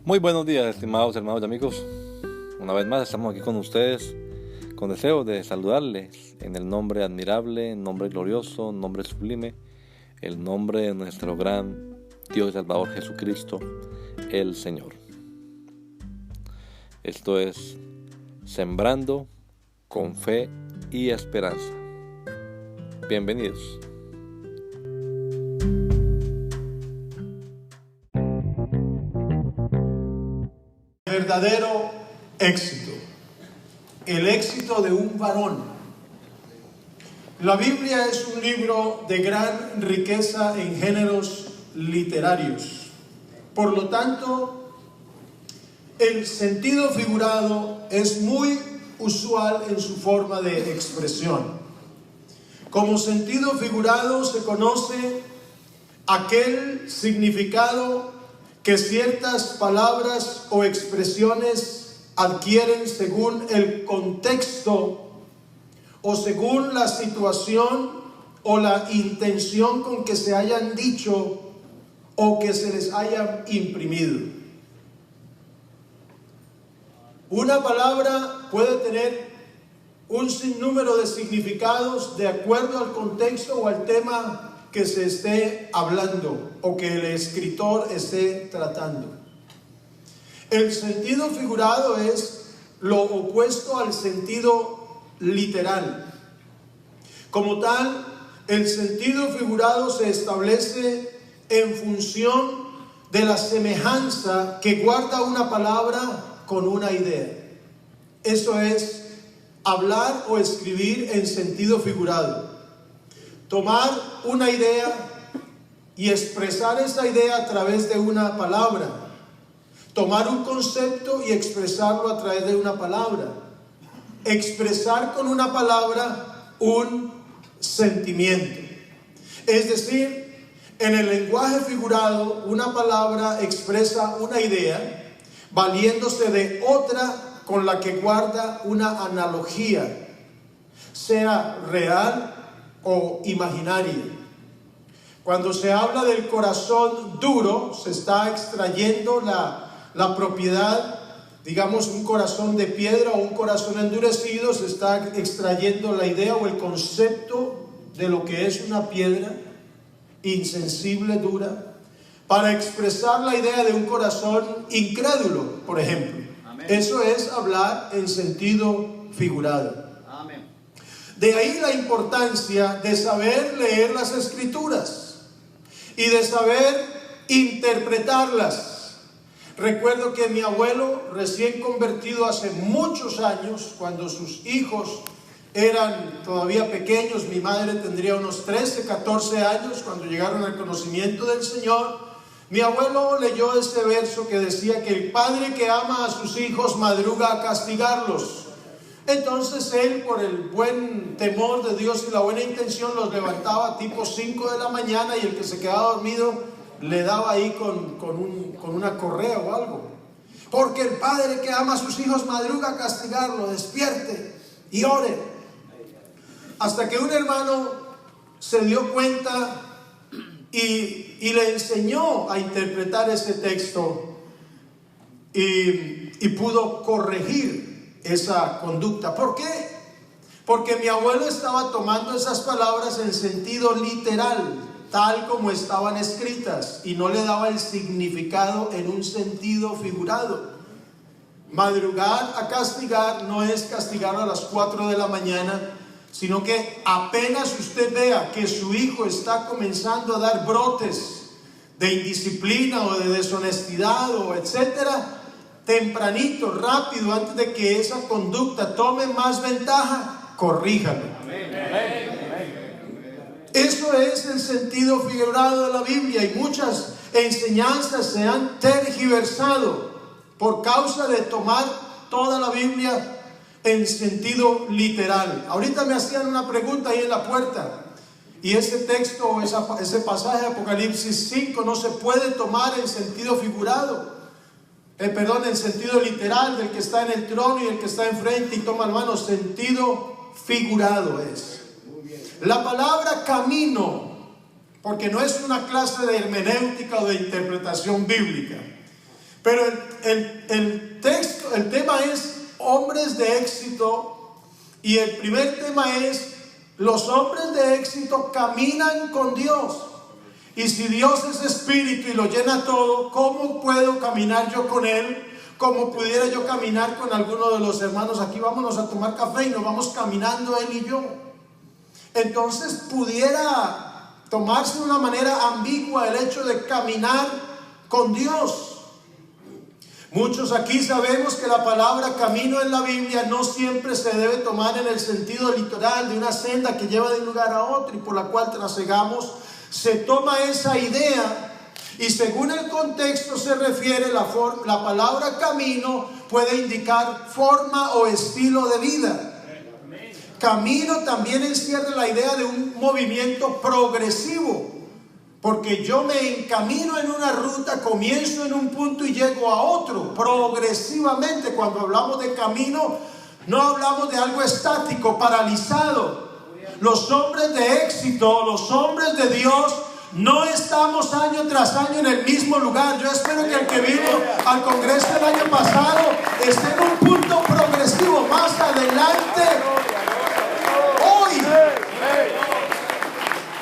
Muy buenos días, estimados hermanos y amigos. Una vez más estamos aquí con ustedes con deseo de saludarles en el nombre admirable, nombre glorioso, nombre sublime, el nombre de nuestro gran Dios y Salvador Jesucristo, el Señor. Esto es Sembrando con Fe y Esperanza. Bienvenidos. Verdadero éxito, el éxito de un varón. La Biblia es un libro de gran riqueza en géneros literarios. Por lo tanto, el sentido figurado es muy usual en su forma de expresión. Como sentido figurado se conoce aquel significado que ciertas palabras o expresiones adquieren según el contexto o según la situación o la intención con que se hayan dicho o que se les haya imprimido. Una palabra puede tener un sinnúmero de significados de acuerdo al contexto o al tema que se esté hablando o que el escritor esté tratando. El sentido figurado es lo opuesto al sentido literal. Como tal, el sentido figurado se establece en función de la semejanza que guarda una palabra con una idea. Eso es hablar o escribir en sentido figurado. Tomar una idea y expresar esa idea a través de una palabra. Tomar un concepto y expresarlo a través de una palabra. Expresar con una palabra un sentimiento. Es decir, en el lenguaje figurado, una palabra expresa una idea valiéndose de otra con la que guarda una analogía, sea real o imaginaria. Cuando se habla del corazón duro, se está extrayendo la propiedad, digamos un corazón de piedra o un corazón endurecido, se está extrayendo la idea o el concepto de lo que es una piedra insensible, dura, para expresar la idea de un corazón incrédulo, por ejemplo. Amén. Eso es hablar en sentido figurado. De ahí la importancia de saber leer las Escrituras y de saber interpretarlas. Recuerdo que mi abuelo, recién convertido hace muchos años, cuando sus hijos eran todavía pequeños, mi madre tendría unos 13, 14 años cuando llegaron al conocimiento del Señor, mi abuelo leyó este verso que decía que el padre que ama a sus hijos madruga a castigarlos. Entonces él, por el buen temor de Dios y la buena intención, los levantaba tipo 5 de la mañana y el que se quedaba dormido le daba ahí con una correa o algo. Porque el padre que ama a sus hijos madruga a castigarlo, despierte y ore. Hasta que un hermano se dio cuenta y le enseñó a interpretar ese texto y pudo corregir esa conducta. ¿Por qué? Porque mi abuelo estaba tomando esas palabras en sentido literal, tal como estaban escritas, y no le daba el significado en un sentido figurado. Madrugar a castigar no es castigar a las 4 de la mañana, sino que apenas usted vea que su hijo está comenzando a dar brotes de indisciplina o de deshonestidad o etcétera, tempranito, rápido, antes de que esa conducta tome más ventaja, corríjalo. Eso es el sentido figurado de la Biblia, y muchas enseñanzas se han tergiversado por causa de tomar toda la Biblia en sentido literal. Ahorita me hacían una pregunta ahí en la puerta, y ese texto, ese pasaje de Apocalipsis 5 no se puede tomar en sentido figurado. En sentido literal del que está en el trono y el que está enfrente y toma la mano. Sentido figurado es. La palabra camino, porque no es una clase de hermenéutica o de interpretación bíblica, Pero el texto, el tema es hombres de éxito, y el primer tema es: los hombres de éxito caminan con Dios. Y si Dios es espíritu y lo llena todo, ¿cómo puedo caminar yo con Él? Como pudiera yo caminar con alguno de los hermanos aquí. Vámonos a tomar café y nos vamos caminando él y yo. Entonces pudiera tomarse de una manera ambigua el hecho de caminar con Dios. Muchos aquí sabemos que la palabra camino en la Biblia no siempre se debe tomar en el sentido literal de una senda que lleva de un lugar a otro y por la cual trasegamos. Se toma esa idea y según el contexto se refiere, la palabra camino puede indicar forma o estilo de vida. Camino también encierra la idea de un movimiento progresivo, porque yo me encamino en una ruta, comienzo en un punto y llego a otro progresivamente. Cuando hablamos de camino, no hablamos de algo estático, paralizado. Los hombres de éxito, los hombres de Dios, no estamos año tras año en el mismo lugar. Yo espero que el que vino al Congreso el año pasado esté en un punto progresivo más adelante, hoy.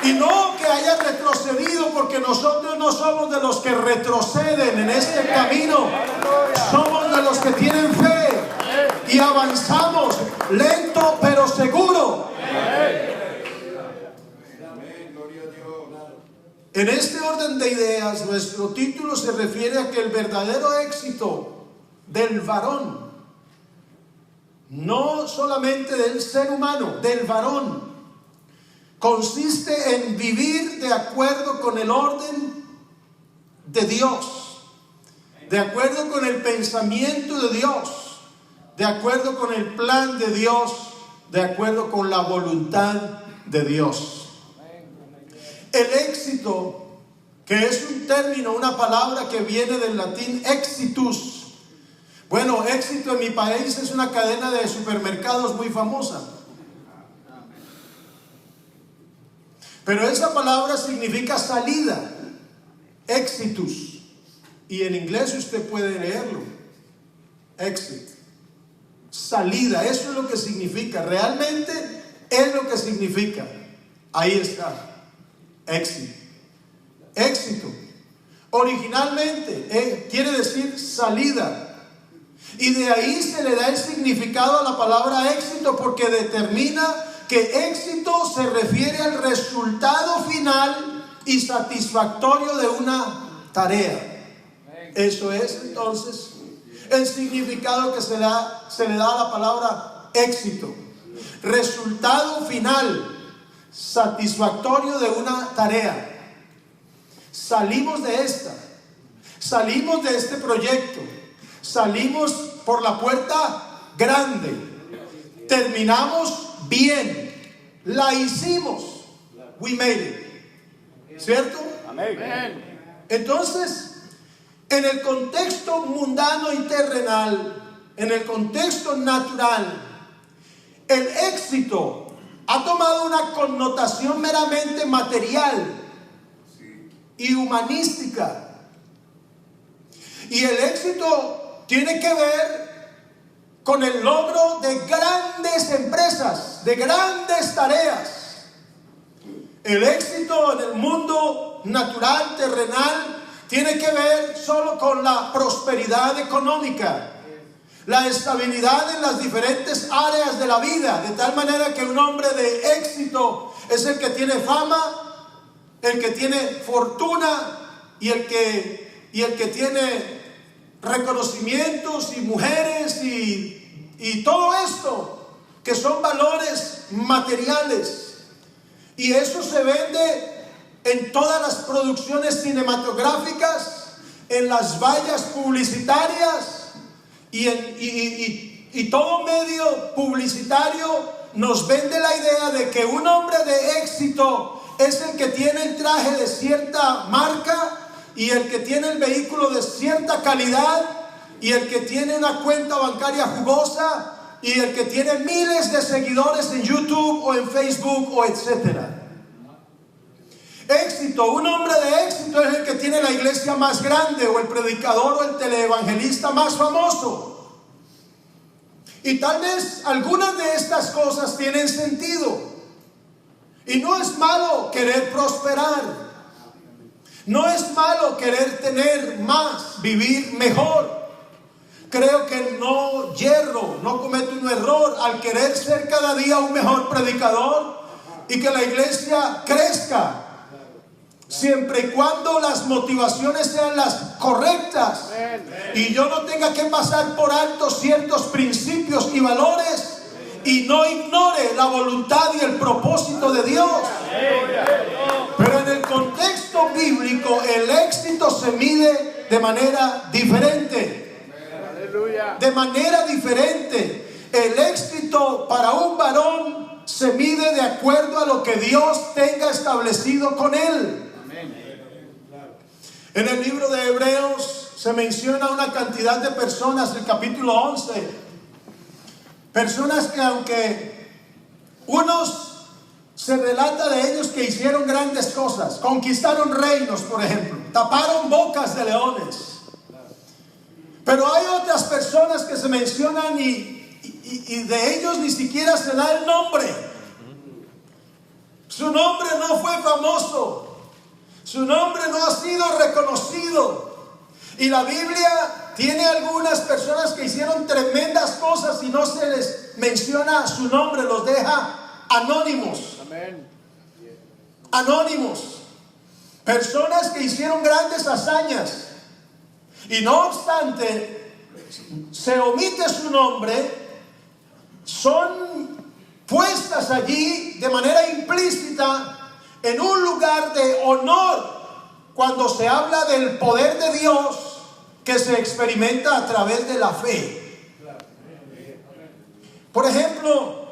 Y no que haya retrocedido, porque nosotros no somos de los que retroceden en este camino. Somos de los que tienen fe y avanzamos lento pero seguro. En este orden de ideas, nuestro título se refiere a que el verdadero éxito del varón, no solamente del ser humano, del varón, consiste en vivir de acuerdo con el orden de Dios, de acuerdo con el pensamiento de Dios, de acuerdo con el plan de Dios, de acuerdo con la voluntad de Dios. El éxito, que es un término, una palabra que viene del latín exitus. Bueno, éxito en mi país es una cadena de supermercados muy famosa. Pero esa palabra significa salida, exitus. Y en inglés usted puede leerlo, exit, salida. Eso es lo que significa, realmente es lo que significa. Ahí está. Éxito originalmente quiere decir salida, y de ahí se le da el significado a la palabra éxito, porque determina que éxito se refiere al resultado final y satisfactorio de una tarea. Eso es entonces el significado que se le da a la palabra éxito: resultado final satisfactorio de una tarea. Salimos de este proyecto, salimos por la puerta grande, terminamos bien, la hicimos, we made it, ¿cierto? Amén. Entonces, en el contexto mundano y terrenal, en el contexto natural, el éxito ha tomado una connotación meramente material y humanística. Y el éxito tiene que ver con el logro de grandes empresas, de grandes tareas. El éxito en el mundo natural, terrenal, tiene que ver solo con la prosperidad económica, la estabilidad en las diferentes áreas de la vida, de tal manera que un hombre de éxito es el que tiene fama, el que tiene fortuna y el que tiene reconocimientos y mujeres y todo esto, que son valores materiales. Y eso se vende en todas las producciones cinematográficas, en las vallas publicitarias. Y todo medio publicitario nos vende la idea de que un hombre de éxito es el que tiene el traje de cierta marca, y el que tiene el vehículo de cierta calidad, y el que tiene una cuenta bancaria jugosa, y el que tiene miles de seguidores en YouTube o en Facebook o etcétera. Éxito, un hombre de éxito es el que tiene la iglesia más grande, o el predicador o el teleevangelista más famoso. Y tal vez algunas de estas cosas tienen sentido. Y no es malo querer prosperar. No es malo querer tener más, vivir mejor. Creo que no yerro, no cometo un error al querer ser cada día un mejor predicador y que la iglesia crezca, siempre y cuando las motivaciones sean las correctas y yo no tenga que pasar por alto ciertos principios y valores y no ignore la voluntad y el propósito de Dios. Pero en el contexto bíblico el éxito se mide de manera diferente. De manera diferente. El éxito para un varón se mide de acuerdo a lo que Dios tenga establecido con él. En el libro de Hebreos se menciona una cantidad de personas, el capítulo 11, personas que aunque unos se relata de ellos que hicieron grandes cosas, conquistaron reinos, por ejemplo, taparon bocas de leones. Pero hay otras personas que se mencionan y de ellos ni siquiera se da el nombre. Su nombre no fue famoso. Su nombre no ha sido reconocido. Y la Biblia tiene algunas personas que hicieron tremendas cosas y no se les menciona su nombre, los deja anónimos. Anónimos. Personas que hicieron grandes hazañas. Y no obstante, se omite su nombre, son puestas allí de manera implícita en un lugar de honor cuando se habla del poder de Dios que se experimenta a través de la fe. Por ejemplo,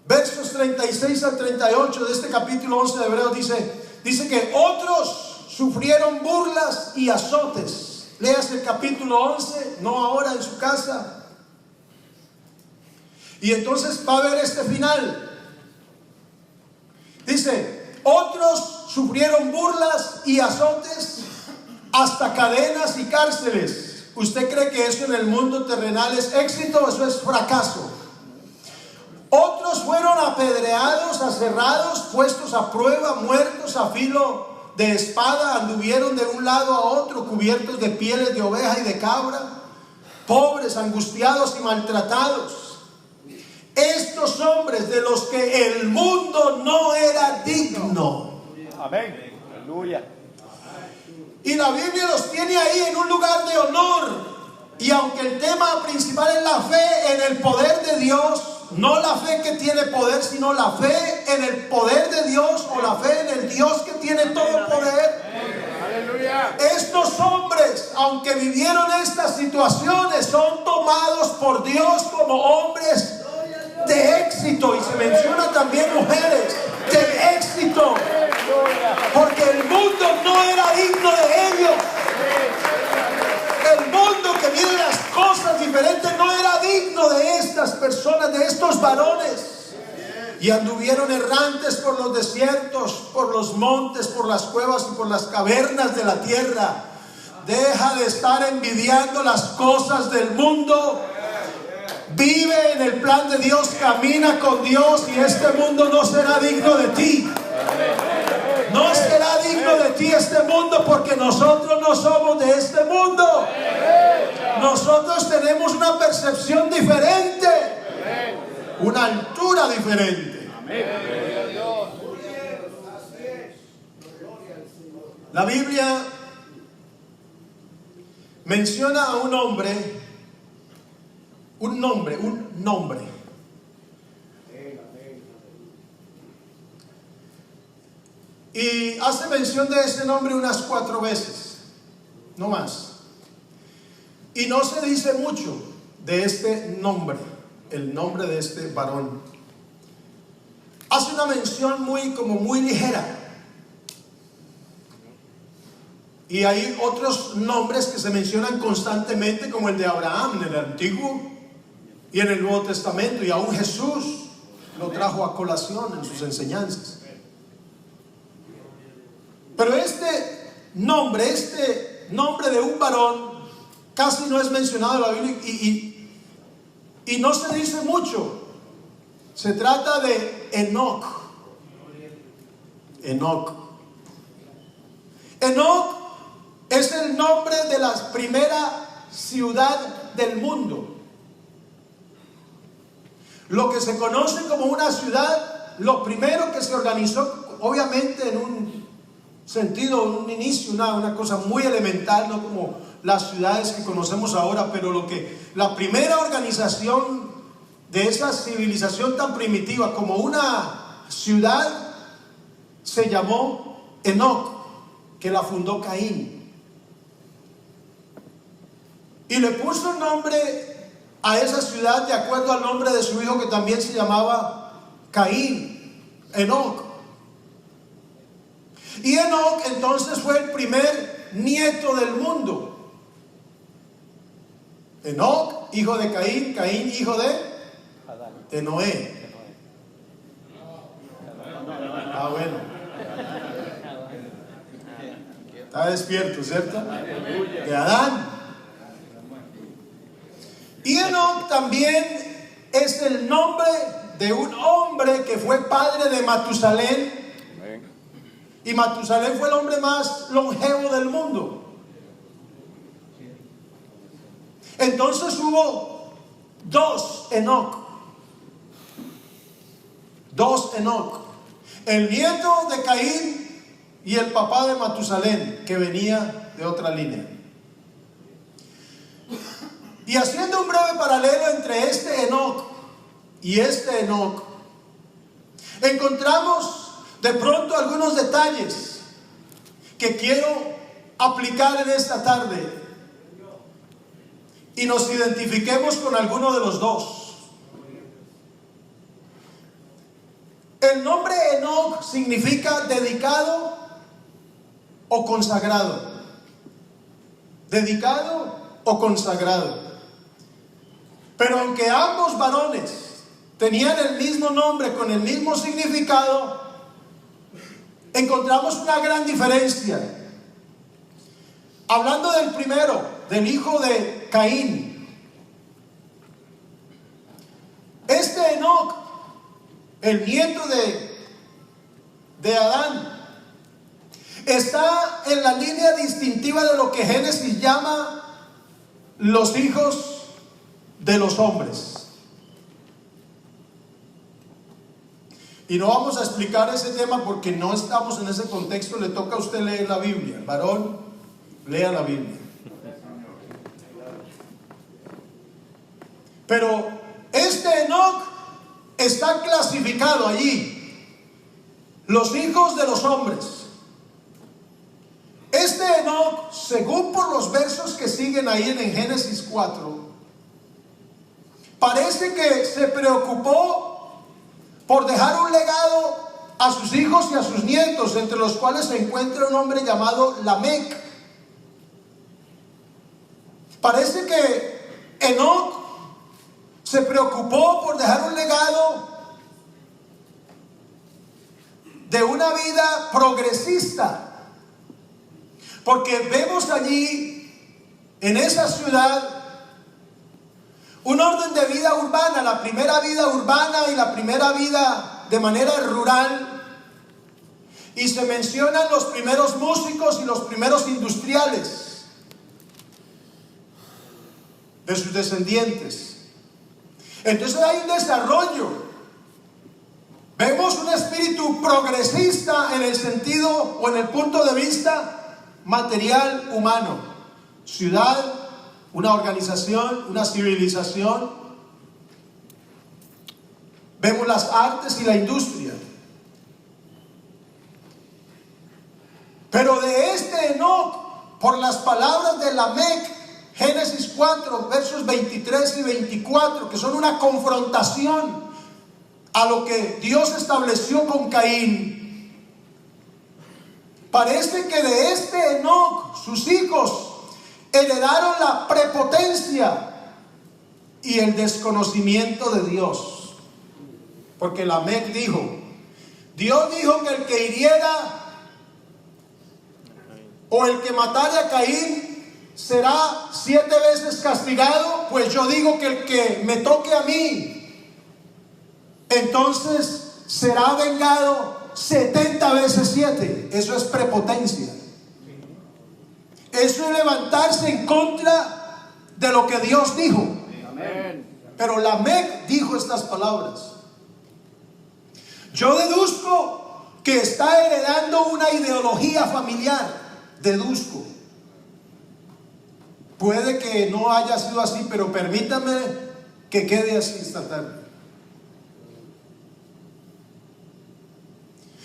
versos 36 al 38 de este capítulo 11 de Hebreos dice que otros sufrieron burlas y azotes. Leas el capítulo 11, no ahora en su casa. Y entonces va a ver este final. Dice, otros sufrieron burlas y azotes, hasta cadenas y cárceles. ¿Usted cree que eso en el mundo terrenal es éxito? Eso es fracaso. Otros fueron apedreados, aserrados, puestos a prueba, muertos a filo de espada, anduvieron de un lado a otro, cubiertos de pieles de oveja y de cabra, pobres, angustiados y maltratados. Estos hombres de los que el mundo no era digno. Amén. Aleluya. Y la Biblia los tiene ahí en un lugar de honor. Y aunque el tema principal es la fe en el poder de Dios, no la fe que tiene poder, sino la fe en el poder de Dios, o la fe en el Dios que tiene todo poder. Aleluya. Estos hombres, aunque vivieron estas situaciones, son tomados por Dios como hombres de éxito. Y se menciona también mujeres de éxito, porque el mundo no era digno de ellos. El mundo que vive las cosas diferentes no era digno de estas personas, de estos varones. Y anduvieron errantes por los desiertos, por los montes, por las cuevas y por las cavernas de la tierra. Deja de estar envidiando las cosas del mundo. Vive en el plan de Dios, camina con Dios, y este mundo no será digno de ti. No será digno de ti este mundo, porque nosotros no somos de este mundo. Nosotros tenemos una percepción diferente, una altura diferente. La Biblia menciona a un hombre, un nombre. Y hace mención de ese nombre unas 4 veces, no más. Y no se dice mucho de este nombre, el nombre de este varón. Hace una mención muy ligera. Y hay otros nombres que se mencionan constantemente, como el de Abraham en el Antiguo y en el Nuevo Testamento, y aún Jesús lo trajo a colación en sus enseñanzas. Pero este nombre de un varón, casi no es mencionado en la Biblia y no se dice mucho. Se trata de Enoc. Enoc es el nombre de la primera ciudad del mundo. Lo que se conoce como una ciudad, lo primero que se organizó, obviamente en un sentido, un inicio, una cosa muy elemental, no como las ciudades que conocemos ahora, pero la primera organización de esa civilización tan primitiva como una ciudad se llamó Enoc, que la fundó Caín, y le puso el nombre a esa ciudad de acuerdo al nombre de su hijo, que también se llamaba Caín, Enoc. Y Enoc entonces fue el primer nieto del mundo. Enoc, hijo de Caín, Caín, hijo de Noé. Ah, bueno. Está despierto, ¿cierto? De Adán. Y Enoc también es el nombre de un hombre que fue padre de Matusalén. Y Matusalén fue el hombre más longevo del mundo. Entonces hubo dos Enoc. El nieto de Caín y el papá de Matusalén, que venía de otra línea. Y haciendo un breve paralelo entre este Enoc y este Enoc, encontramos de pronto algunos detalles que quiero aplicar en esta tarde y nos identifiquemos con alguno de los dos. El nombre Enoc significa dedicado o consagrado. Dedicado o consagrado. Pero aunque ambos varones tenían el mismo nombre con el mismo significado, encontramos una gran diferencia. Hablando del primero, del hijo de Caín, este Enoc, el nieto de Adán, está en la línea distintiva de lo que Génesis llama los hijos de los hombres. Y no vamos a explicar ese tema porque no estamos en ese contexto. Le toca a usted leer la Biblia. Varón, lea la Biblia. Pero este Enoc está clasificado allí, los hijos de los hombres. Este Enoc, según por los versos que siguen ahí en Génesis 4, parece que se preocupó por dejar un legado a sus hijos y a sus nietos, entre los cuales se encuentra un hombre llamado Lamec. Parece que Enoc se preocupó por dejar un legado de una vida progresista, porque vemos allí en esa ciudad un orden de vida urbana, la primera vida urbana y la primera vida de manera rural, y se mencionan los primeros músicos y los primeros industriales de sus descendientes. Entonces hay un desarrollo. Vemos un espíritu progresista en el sentido o en el punto de vista material humano. Ciudad, una organización, una civilización. Vemos las artes y la industria. Pero de este Enoc, por las palabras de Lamec, Génesis 4, versos 23 y 24, que son una confrontación a lo que Dios estableció con Caín, parece que de este Enoc, sus hijos heredaron la prepotencia y el desconocimiento de Dios. Porque Lamec dijo, Dios dijo que el que hiriera o el que matare a Caín será 7 veces castigado, pues yo digo que el que me toque a mí, entonces será vengado 70 veces 7. Eso es prepotencia. Eso es levantarse en contra de lo que Dios dijo. Amén. Pero Lamec dijo estas palabras. Yo deduzco que está heredando una ideología familiar. Deduzco. Puede que no haya sido así, pero permítame que quede así esta tarde.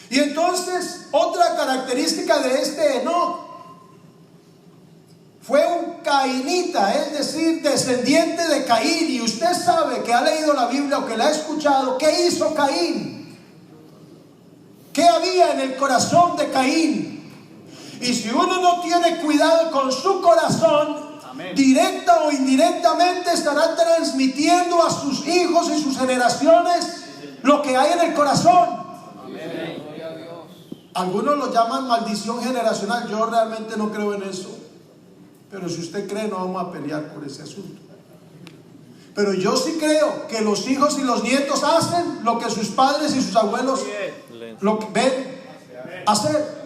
Y entonces, otra característica de este Enoc, fue un cainita, es decir, descendiente de Caín. Y usted sabe que ha leído la Biblia o que la ha escuchado. ¿Qué hizo Caín? ¿Qué había en el corazón de Caín? Y si uno no tiene cuidado con su corazón, amén, directa o indirectamente estará transmitiendo a sus hijos y sus generaciones lo que hay en el corazón. Amén. Algunos lo llaman maldición generacional. Yo realmente no creo en eso. Pero si usted cree, no vamos a pelear por ese asunto. Pero yo sí creo que los hijos y los nietos hacen lo que sus padres y sus abuelos lo que ven hacer.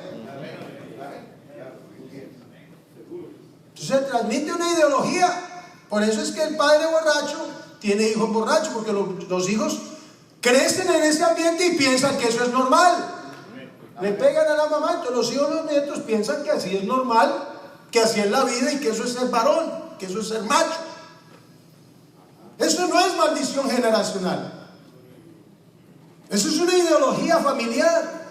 Entonces transmite una ideología. Por eso es que el padre borracho tiene hijos borrachos, porque los hijos crecen en ese ambiente y piensan que eso es normal. Le pegan a la mamá, entonces los hijos y los nietos piensan que así es normal, que así es la vida y que eso es ser varón, que eso es ser macho. Eso no es maldición generacional. Eso es una ideología familiar.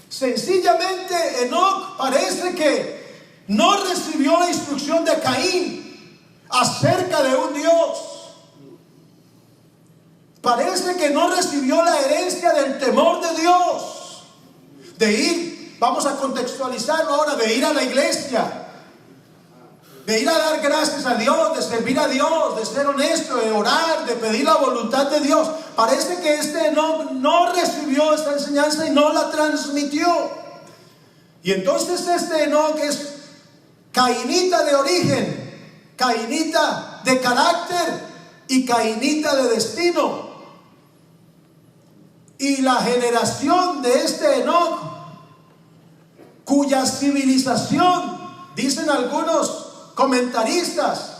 Sencillamente Enoc parece que no recibió la instrucción de Caín acerca de un Dios. Parece que no recibió la herencia del temor de Dios, de ir, vamos a contextualizarlo ahora, de ir a la iglesia, de ir a dar gracias a Dios, de servir a Dios, de ser honesto, de orar, de pedir la voluntad de Dios. Parece que este no recibió esta enseñanza y no la transmitió. Y entonces este Enoc es cainita de origen, cainita de carácter y cainita de destino. Y la generación de este Enoc, cuya civilización, dicen algunos comentaristas,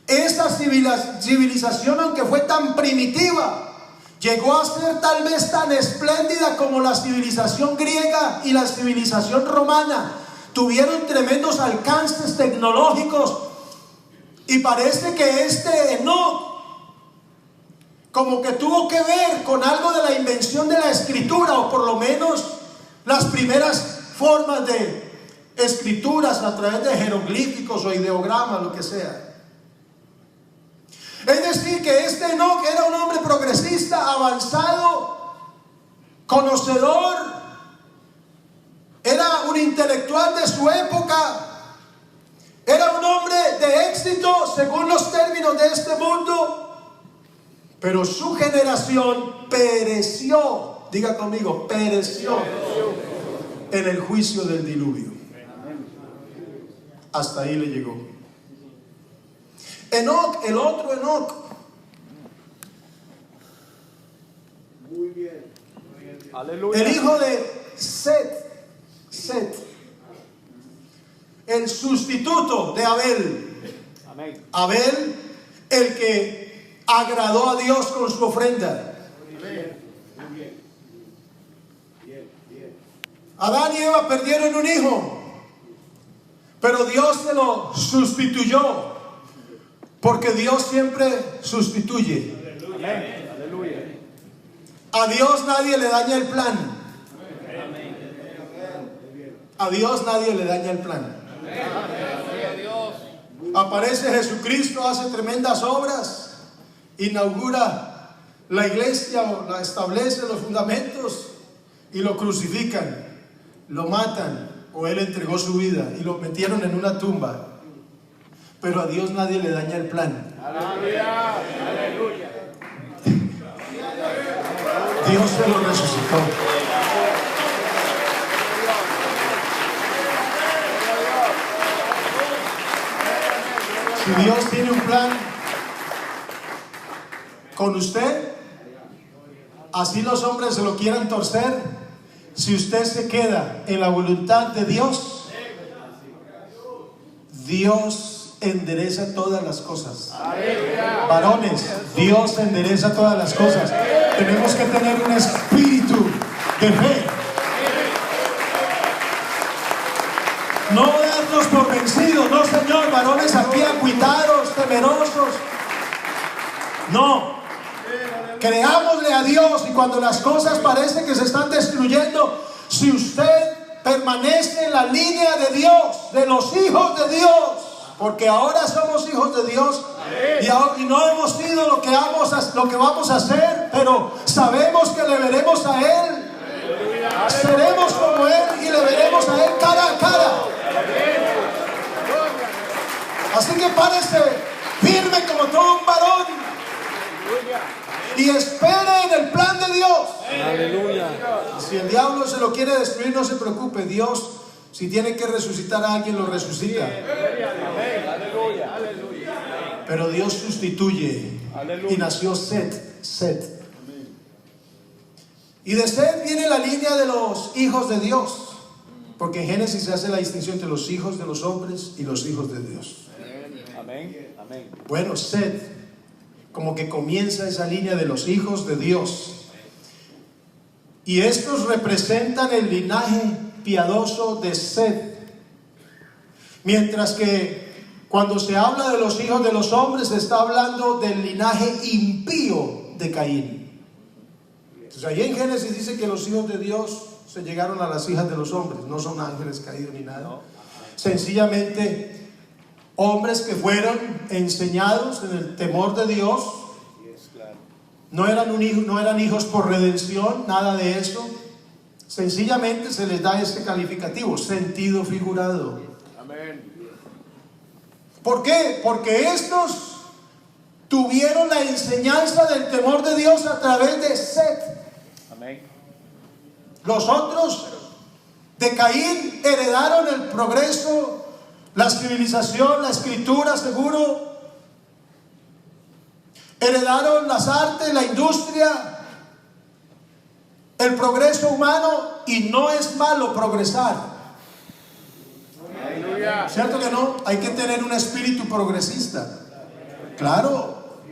esta civilización, aunque fue tan primitiva, llegó a ser tal vez tan espléndida como la civilización griega y la civilización romana. Tuvieron tremendos alcances tecnológicos, y parece que este Enoc como que tuvo que ver con algo de la invención de la escritura, o por lo menos las primeras formas de escrituras a través de jeroglíficos o ideogramas, lo que sea. Es decir, que este Enoc era un hombre progresista, avanzado, conocedor, era un intelectual de su época, era un hombre de éxito según los términos de este mundo. Pero su generación pereció, diga conmigo, pereció en el juicio del diluvio. Hasta ahí le llegó. Enoc, el otro Enoc. Muy bien. Aleluya. El hijo de Set, el sustituto de Abel. Amén. Abel, el que agradó a Dios con su ofrenda. Adán y Eva perdieron un hijo, pero Dios se lo sustituyó, porque Dios siempre sustituye. Aleluya. A Dios nadie le daña el plan. A Dios nadie le daña el plan. Aparece Jesucristo, hace tremendas obras, inaugura la iglesia, o la establece los fundamentos, y lo crucifican, lo matan, o él entregó su vida y lo metieron en una tumba. Pero a Dios nadie le daña el plan. Aleluya. Dios se lo resucitó. Si Dios tiene un plan con usted, así los hombres se lo quieran torcer, si usted se queda en la voluntad de Dios, Dios endereza todas las cosas. Varones, Dios endereza todas las cosas. Tenemos que tener un espíritu de fe. No darnos por vencidos, no, Señor, varones aquí acuitados, temerosos. No. Creámosle a Dios, y cuando las cosas parecen que se están destruyendo, si usted permanece en la línea de Dios, de los hijos de Dios, porque ahora somos hijos de Dios y no hemos sido lo que vamos a hacer, pero sabemos que le veremos a Él, seremos como Él y le veremos a Él cara a cara. Así que párese firme como todo un varón y espere en el plan de Dios. Aleluya. Si el diablo se lo quiere destruir, no se preocupe. Dios, si tiene que resucitar a alguien, lo resucita. Pero Dios sustituye. Y nació Set. Y de Set viene la línea de los hijos de Dios, porque en Génesis se hace la distinción entre los hijos de los hombres y los hijos de Dios. Bueno, Set, como que comienza esa línea de los hijos de Dios, y estos representan el linaje piadoso de Set, mientras que cuando se habla de los hijos de los hombres se está hablando del linaje impío de Caín. Entonces ahí en Génesis dice que los hijos de Dios se llegaron a las hijas de los hombres, no son ángeles caídos ni nada, sencillamente hombres que fueron enseñados en el temor de Dios. No eran hijos por redención, nada de eso. Sencillamente se les da este calificativo, sentido figurado. ¿Por qué? Porque estos tuvieron la enseñanza del temor de Dios a través de Set. Los otros de Caín heredaron el progreso, la civilización, la escritura, seguro. Heredaron las artes, la industria, el progreso humano, y no es malo progresar. ¿Cierto que no? Hay que tener un espíritu progresista. Claro,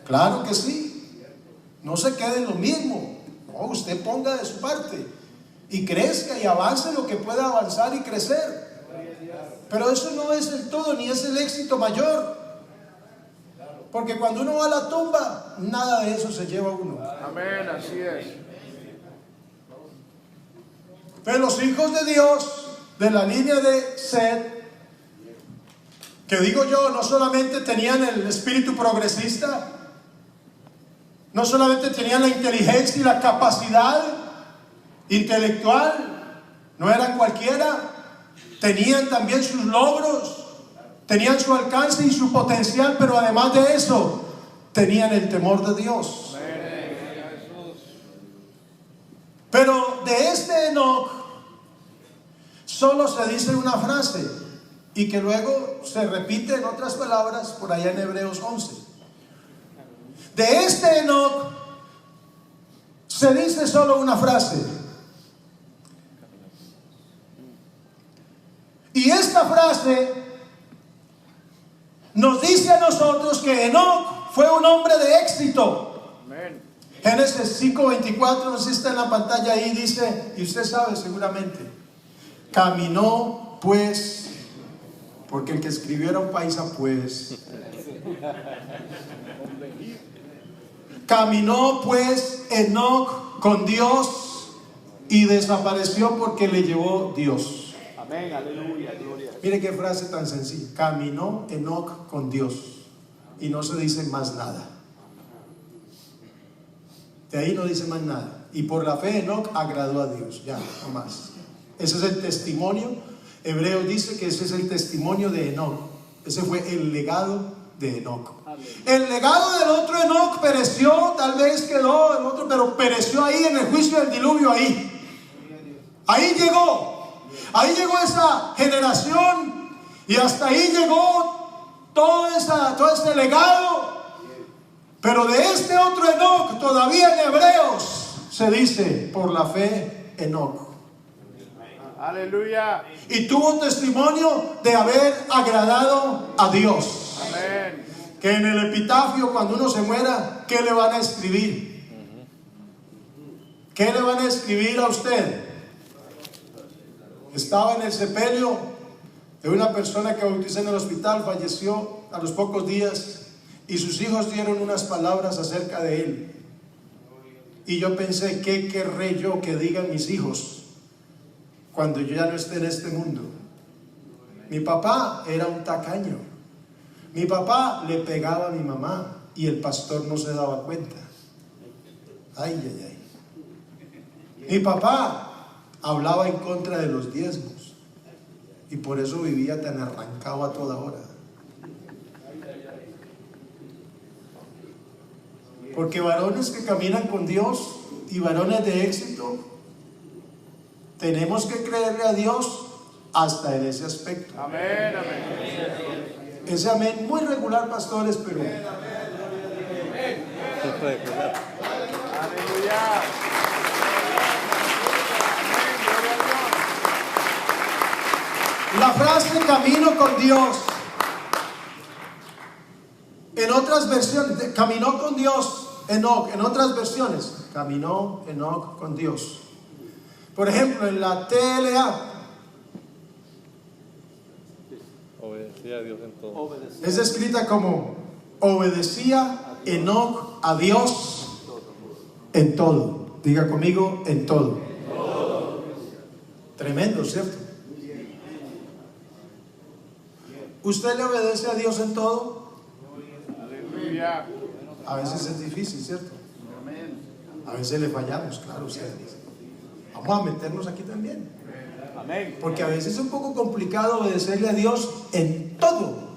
claro que sí. No se quede en lo mismo. No, usted ponga de su parte y crezca y avance lo que pueda avanzar y crecer. Pero eso no es el todo, ni es el éxito mayor. Porque cuando uno va a la tumba, nada de eso se lleva uno. Amén, así es. Pero los hijos de Dios, de la línea de Set, que digo yo, no solamente tenían el espíritu progresista, no solamente tenían la inteligencia y la capacidad intelectual, no eran cualquiera, tenían también sus logros, tenían su alcance y su potencial, pero además de eso, tenían el temor de Dios. Pero de este Enoc solo se dice una frase, y que luego se repite en otras palabras por allá en Hebreos 11. De este Enoc se dice solo una frase, y esta frase nos dice a nosotros que Enoc fue un hombre de éxito. Amén. Génesis 5:24, no sé si está en la pantalla ahí, dice, y usted sabe seguramente, caminó pues, porque el que escribió era un paisa pues, caminó pues Enoc con Dios y desapareció porque le llevó Dios. Amén, aleluya, gloria. Mire qué frase tan sencilla. Caminó Enoc con Dios y no se dice más nada. De ahí no dice más nada. Y por la fe Enoc agradó a Dios. Ya, no más. Ese es el testimonio. Hebreos dice que ese es el testimonio de Enoc. Ese fue el legado de Enoc. El legado del otro Enoc pereció, tal vez quedó el otro, pero pereció ahí en el juicio del diluvio. Ahí llegó esa generación, y hasta ahí llegó todo ese legado. Pero de este otro Enoc, todavía en Hebreos se dice, por la fe, Enoc. Aleluya. Y tuvo testimonio de haber agradado a Dios. Amén. Que en el epitafio, cuando uno se muera, ¿qué le van a escribir? ¿Qué le van a escribir a usted? Estaba en el sepelio de una persona que bauticé en el hospital, falleció a los pocos días, y sus hijos dieron unas palabras acerca de él. Y yo pensé, ¿qué querré yo que digan mis hijos cuando yo ya no esté en este mundo? Mi papá era un tacaño. Mi papá le pegaba a mi mamá y el pastor no se daba cuenta. Ay, ay, ay. Mi papá hablaba en contra de los diezmos y por eso vivía tan arrancado a toda hora. Porque varones que caminan con Dios y varones de éxito, tenemos que creerle a Dios hasta en ese aspecto. Amén, amén. Ese amén muy regular, pastores, pero Aleluya. la frase camino con Dios, en otras versiones, caminó con Dios Enoc, en otras versiones, caminó Enoc con Dios. Por ejemplo, en la TLA obedecía a Dios en todo. es escrita como obedecía Enoc a Dios en todo. Diga conmigo, en todo. Tremendo, ¿cierto? ¿Usted le obedece a Dios en todo? Aleluya. A veces es difícil, ¿cierto? A veces le fallamos, claro, ustedes. Vamos a meternos aquí también. Amén. Porque a veces es un poco complicado obedecerle a Dios en todo.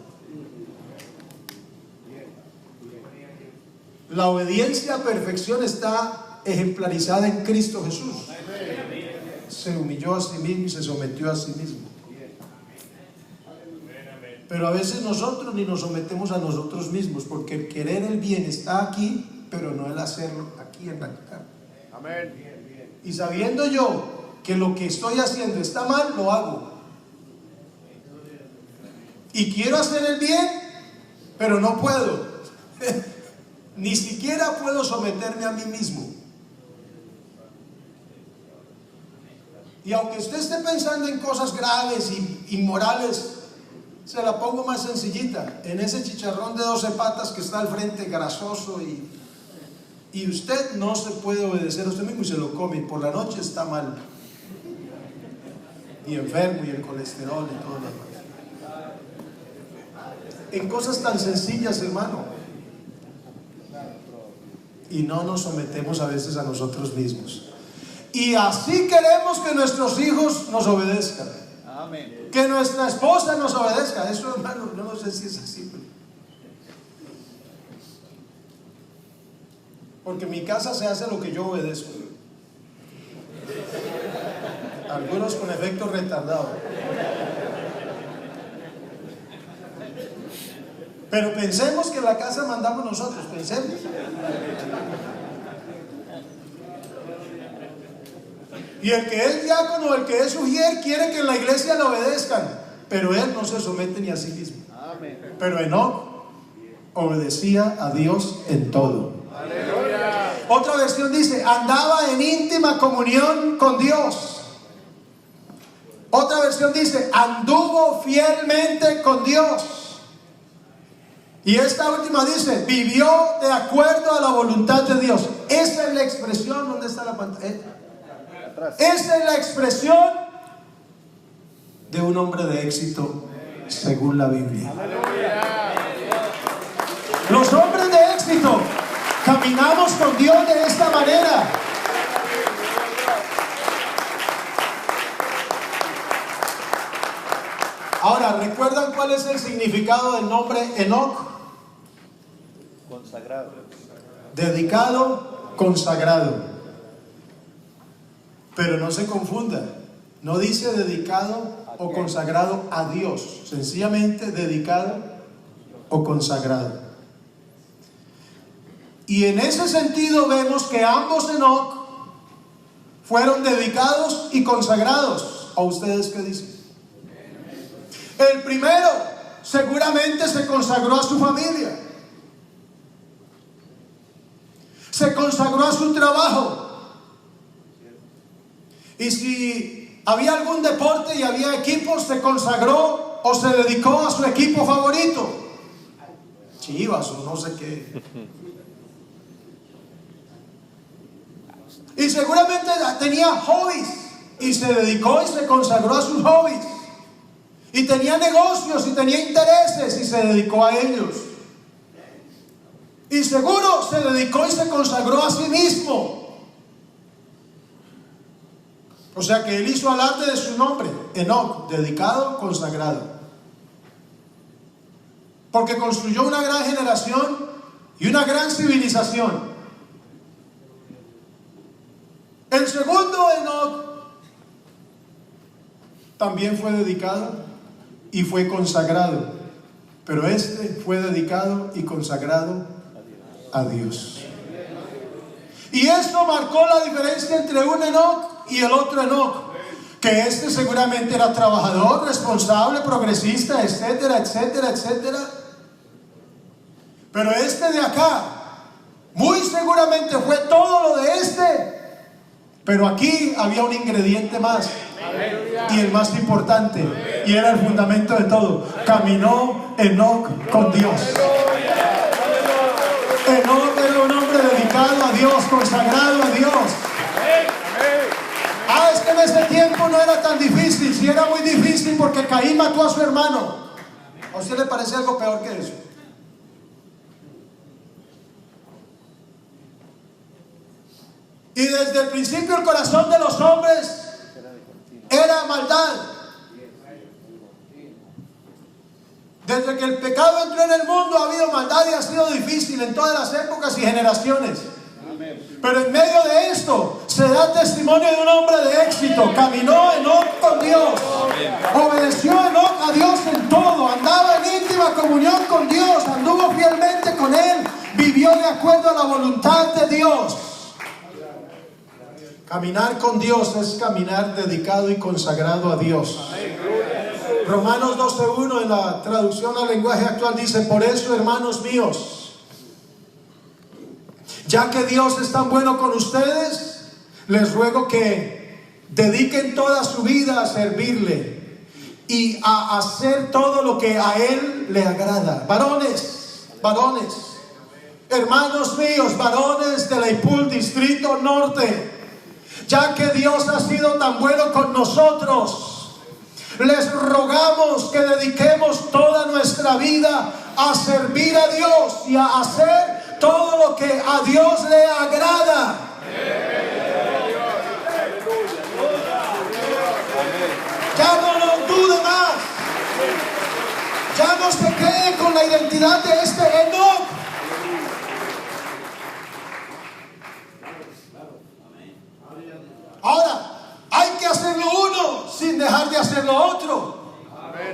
La obediencia a perfección está ejemplarizada en Cristo Jesús. Se humilló a sí mismo y se sometió a sí mismo. Pero a veces nosotros ni nos sometemos a nosotros mismos, porque el querer el bien está aquí, pero no el hacerlo aquí en la carne. Amén. Y sabiendo yo que lo que estoy haciendo está mal, lo hago. Y quiero hacer el bien, pero no puedo. Ni siquiera puedo someterme a mí mismo. Y aunque usted esté pensando en cosas graves y inmorales, se la pongo más sencillita. En ese chicharrón de 12 patas que está al frente, grasoso, y usted no se puede obedecer a usted mismo y se lo come, y por la noche está mal y enfermo, y el colesterol y todo lo demás. En cosas tan sencillas, hermano, y no nos sometemos a veces a nosotros mismos. Y así queremos que nuestros hijos nos obedezcan. Amén. Que nuestra esposa nos obedezca. Eso, hermano, no sé si es así. Porque en mi casa se hace lo que yo obedezco. Algunos con efecto retardado. Pero pensemos que en la casa mandamos nosotros, pensemos. Y el que es diácono, el que es ujier, quiere que en la iglesia le obedezcan, pero él no se somete ni a sí mismo. Amén. Pero Enoc obedecía a Dios en todo. Aleluya. Otra versión dice, andaba en íntima comunión con Dios. Otra versión dice, anduvo fielmente con Dios. Y esta última dice, vivió de acuerdo a la voluntad de Dios. Esa es la expresión. ¿Dónde está la pantalla? Esa es la expresión de un hombre de éxito según la Biblia. Los hombres de éxito caminamos con Dios de esta manera. Ahora, ¿recuerdan cuál es el significado del nombre Enoc? Consagrado. Dedicado, consagrado. Pero no se confunda, no dice dedicado o consagrado a Dios, sencillamente dedicado o consagrado. Y en ese sentido vemos que ambos Enoc fueron dedicados y consagrados. ¿A ustedes qué dicen? El primero seguramente se consagró a su familia, se consagró a su trabajo. Y si había algún deporte y había equipos, se consagró o se dedicó a su equipo favorito, Chivas o no sé qué. Y seguramente tenía hobbies y se dedicó y se consagró a sus hobbies. Y tenía negocios y tenía intereses y se dedicó a ellos. Y seguro se dedicó y se consagró a sí mismo. O sea que él hizo alarde de su nombre, Enoc, dedicado, consagrado. Porque construyó una gran generación y una gran civilización. El segundo Enoc también fue dedicado y fue consagrado, pero este fue dedicado y consagrado a Dios. Y esto marcó la diferencia entre un Enoc y el otro Enoc, que este seguramente era trabajador, responsable, progresista, etcétera, etcétera, etcétera. Pero este de acá, muy seguramente fue todo lo de este. Pero aquí había un ingrediente más, y el más importante, y era el fundamento de todo. Caminó Enoc con Dios. Enoc era un hombre dedicado a Dios, consagrado a Dios. Es que en ese tiempo no era tan difícil. Si era muy difícil porque Caín mató a su hermano. ¿A usted le parece algo peor que eso? Y desde el principio el corazón de los hombres era maldad. Desde que el pecado entró en el mundo ha habido maldad y ha sido difícil en todas las épocas y generaciones. Pero en medio de esto se da testimonio de un hombre de éxito. Caminó Enoc con Dios. Obedeció Enoc a Dios en todo. Andaba en íntima comunión con Dios. Anduvo fielmente con Él. Vivió de acuerdo a la voluntad de Dios. Caminar con Dios es caminar dedicado y consagrado a Dios. Romanos 12:1 en la traducción al lenguaje actual dice: por eso, hermanos míos, ya que Dios es tan bueno con ustedes, les ruego que dediquen toda su vida a servirle y a hacer todo lo que a Él le agrada. Varones, hermanos míos, varones de Leipul, Distrito Norte, ya que Dios ha sido tan bueno con nosotros, les rogamos que dediquemos toda nuestra vida a servir a Dios y a hacer todo lo que a Dios le agrada. Ya no lo dude más. Ya no se quede con la identidad de este Enoc. Ahora, hay que hacerlo uno sin dejar de hacer lo otro.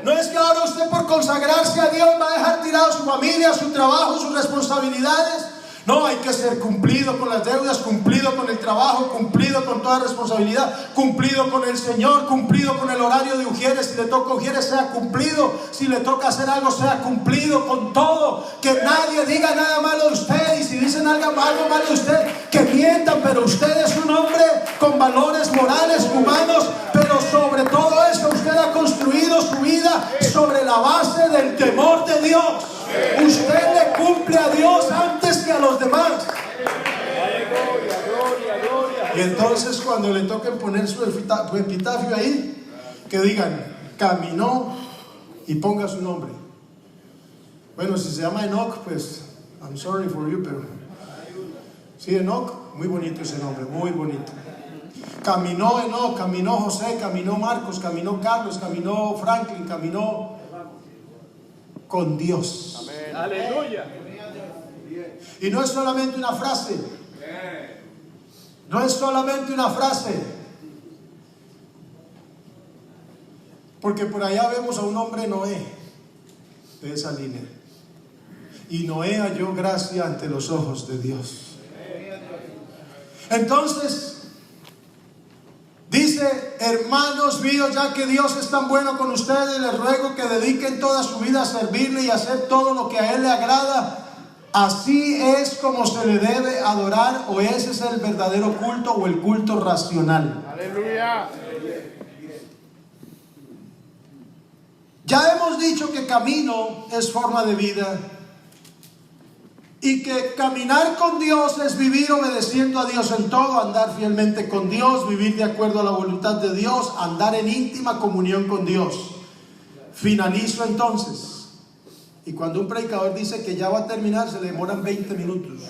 No es que ahora usted por consagrarse a Dios va a dejar tirado su familia, su trabajo, sus responsabilidades. No, hay que ser cumplido con las deudas, cumplido con el trabajo, cumplido con toda responsabilidad, cumplido con el Señor, cumplido con el horario de Ujieres. Si le toca Ujieres, sea cumplido. Si le toca hacer algo, sea cumplido con todo. Que nadie diga nada malo de usted. Y si dicen algo malo de usted, que mientan. Pero usted es un hombre con valores morales, humanos. Pero sobre todo eso, usted ha construido su vida sobre la base del temor de Dios. Usted le cumple a Dios antes que a los demás. Y entonces cuando le toquen poner su epitafio ahí, que digan: caminó, y ponga su nombre. Bueno, si se llama Enoc, pues I'm sorry for you, pero sí, Enoc, muy bonito ese nombre, muy bonito. Caminó Enoc, caminó José, caminó Marcos, caminó Carlos, caminó Franklin, caminó con Dios. Amén. Aleluya. Y no es solamente una frase. No es solamente una frase. Porque por allá vemos a un hombre Noé de esa línea. y Noé halló gracia ante los ojos de Dios. Entonces dice: hermanos míos, ya que Dios es tan bueno con ustedes, les ruego que dediquen toda su vida a servirle y a hacer todo lo que a Él le agrada. Así es como se le debe adorar, o ese es el verdadero culto, o el culto racional. Aleluya. Ya hemos dicho que camino es forma de vida, y que caminar con Dios es vivir obedeciendo a Dios en todo, andar fielmente con Dios, vivir de acuerdo a la voluntad de Dios, andar en íntima comunión con Dios. Finalizo entonces. Y cuando un predicador dice que ya va a terminar, se le demoran 20 minutos.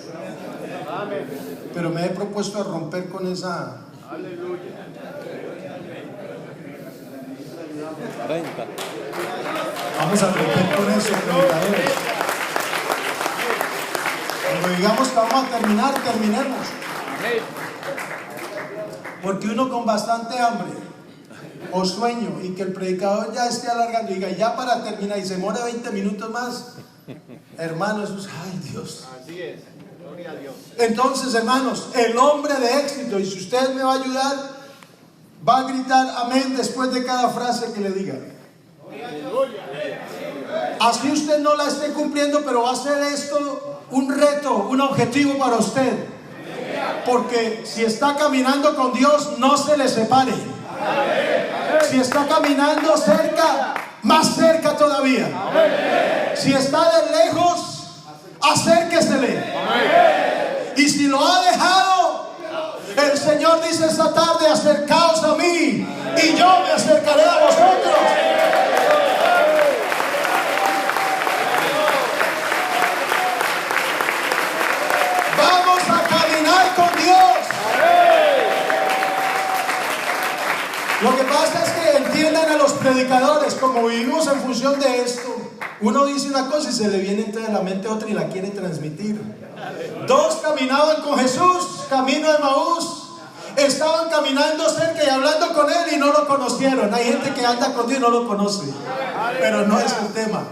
Pero me he propuesto a romper con esa... 30. Vamos a romper con eso, predicadores. Cuando digamos que vamos a terminar, terminemos. Porque uno con bastante hambre o sueño, y que el predicador ya esté alargando y diga ya para terminar, y se demora 20 minutos más, hermanos, ay Dios. Así es. Gloria a Dios. Entonces, hermanos, el hombre de éxito, y si usted me va a ayudar, va a gritar amén después de cada frase que le diga. Así usted no la esté cumpliendo, pero va a ser esto un reto, un objetivo para usted. Porque si está caminando con Dios, no se le separe. Si está caminando cerca, más cerca todavía. Si está de lejos, acérquesele. Y si lo ha dejado, el Señor dice esta tarde: acercaos a mí y yo me acercaré a vosotros. Vamos a caminar con Dios. Lo que pasa es que entiendan a los predicadores, como vivimos en función de esto, uno dice una cosa y se le viene entre la mente otra y la quiere transmitir. Dos caminaban con Jesús, camino de Emaús. Estaban caminando cerca y hablando con Él y no lo conocieron. Hay gente que anda con Dios y no lo conoce, pero no es el tema.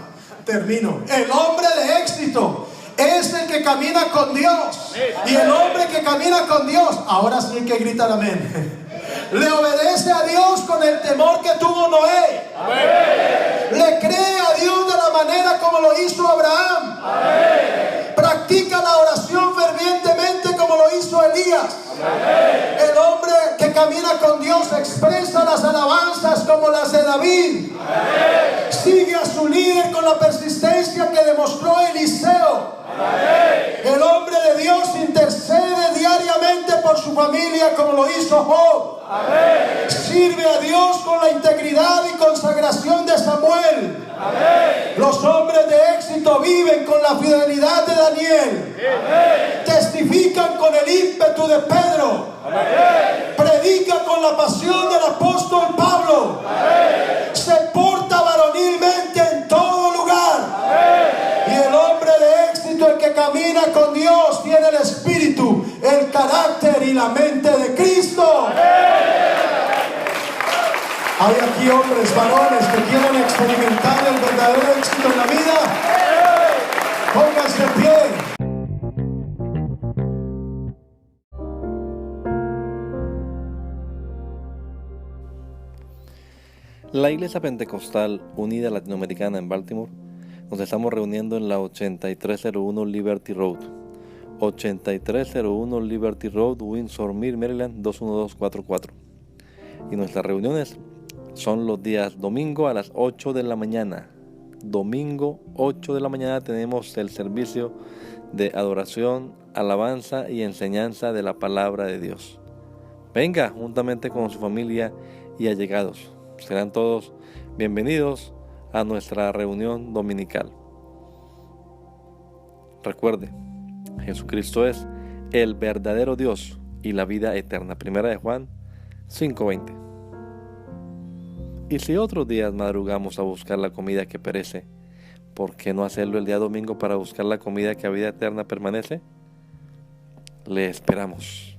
Termino. El hombre de éxito es el que camina con Dios. Y el hombre que camina con Dios, ahora sí hay que gritar amén, le obedece a Dios con el temor que tuvo Noé. Amén. Le cree a Dios de la manera como lo hizo Abraham. Amén. Practica la oración fervientemente como lo hizo Elías. Amén. El hombre que camina con Dios expresa las alabanzas como las de David. Amén. Sigue a su líder con la persistencia que demostró Eliseo. Amén. El hombre de Dios intercede diariamente por su familia como lo hizo Job. Amén. Sirve a Dios con la integridad y consagración de Samuel. Amén. Los hombres de éxito viven con la fidelidad de Daniel. Amén. Testifican con el ímpetu de Pedro. Amén. Predica con la pasión del apóstol Pablo. Amén. Se porta varonilmente en todo lugar. Amén. Y el hombre de éxito, el que camina con Dios, tiene el espíritu, el carácter y la mente de Cristo. Amén. Hay aquí hombres, varones que quieren experimentar el verdadero éxito en la vida. Pónganse de pie. La Iglesia Pentecostal Unida Latinoamericana en Baltimore, nos estamos reuniendo en la 8301 Liberty Road, 8301 Liberty Road, Windsor Mill, Maryland 21244. Y nuestras reuniones son los días domingo a las 8 de la mañana. Domingo 8 de la mañana tenemos el servicio de adoración, alabanza y enseñanza de la palabra de Dios. Venga juntamente con su familia y allegados. Serán todos bienvenidos a nuestra reunión dominical. Recuerde, Jesucristo es el verdadero Dios y la vida eterna. Primera de Juan 5:20. Y si otros días madrugamos a buscar la comida que perece, ¿por qué no hacerlo el día domingo para buscar la comida que a vida eterna permanece? Le esperamos.